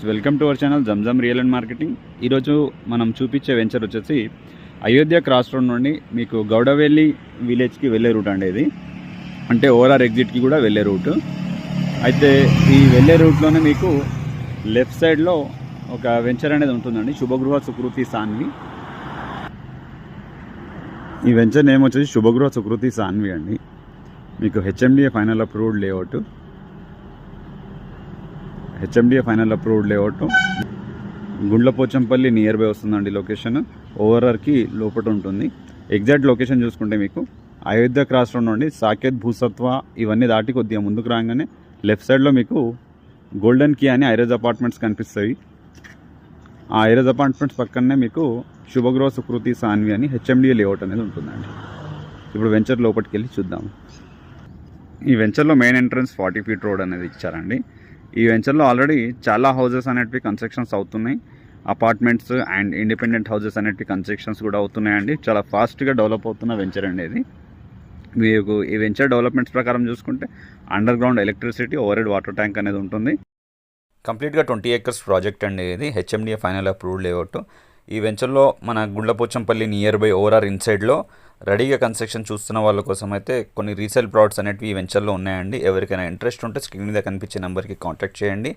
Welcome to our channel Zamzam real and marketing. ఈరోజు మనం చూపించే వెంచర్ వచ్చేసి అయోధ్య క్రాస్ రోడ్ నుండి మీకు గౌడవెల్లి విలేజ్కి వెళ్ళే రూట్ అండి. ఇది అంటే ఓఆర్ఆర్ ఎగ్జిట్కి కూడా వెళ్ళే రూట్. అయితే ఈ వెళ్ళే రూట్లోనే మీకు లెఫ్ట్ సైడ్లో ఒక వెంచర్ అనేది ఉంటుందండి, శుభగృహ సుకృతి సాన్వి. ఈ వెంచర్ నేమ్ వచ్చేసి శుభగృహ సుకృతి సాన్వి అండి. మీకు HMDA final approved layout, Gundlapochampally nearby వస్తుందండి. లొకేషన్ ఓఆర్ఆర్కి లోపల ఉంటుంది. ఎగ్జాక్ట్ లొకేషన్ చూసుకుంటే మీకు అయోధ్య క్రాస్ రోడ్ నుండి సాకేత్ భూసత్వ ఇవన్నీ దాటి కొద్దిగా ముందుకు రాగానే లెఫ్ట్ సైడ్లో మీకు గోల్డెన్ కీ అని ఐరేజ్ అపార్ట్మెంట్స్ కనిపిస్తాయి. ఆ ఐరేజ్ అపార్ట్మెంట్స్ పక్కనే మీకు శుభగృహ సుకృతి సాన్వి అని హెచ్ఎండిఏ లేఅవుట్ అనేది ఉంటుందండి. ఇప్పుడు వెంచర్ లోపలికి వెళ్ళి చూద్దాము. ఈ వెంచర్లో మెయిన్ ఎంట్రన్స్ 40 feet రోడ్ అనేది ఇచ్చారండి. ఈ వెంచర్లో ఆల్రెడీ చాలా హౌజెస్ అనేటివి కన్స్ట్రక్షన్స్ అవుతున్నాయి. అపార్ట్మెంట్స్ అండ్ ఇండిపెండెంట్ హౌజెస్ అనేటివి కన్స్ట్రక్షన్స్ కూడా అవుతున్నాయండి. చాలా ఫాస్ట్గా డెవలప్ అవుతున్న వెంచర్ అండి ఇది. మీకు ఈ వెంచర్ డెవలప్మెంట్స్ ప్రకారం చూసుకుంటే under ground electricity, over head water tank అనేది ఉంటుంది. కంప్లీట్గా 20 acres ప్రాజెక్ట్ అండి ఇది. HMDA final approved layout. ఈ వెంచర్లో మన గుండ్లపోచంపల్లి నియర్ బై ఓఆర్ఆర్ ఇన్సైడ్లో రెడీగా కన్స్ట్రక్షన్ చూస్తున్న వాళ్ళ కోసం అయితే కొన్ని రీసేల్ ప్లాట్స్ అనేటివి ఈ వెంచర్లో ఉన్నాయండి. ఎవరికైనా ఇంట్రెస్ట్ ఉంటే స్క్రీన్ మీద కనిపించే నెంబర్కి కాంటాక్ట్ చేయండి.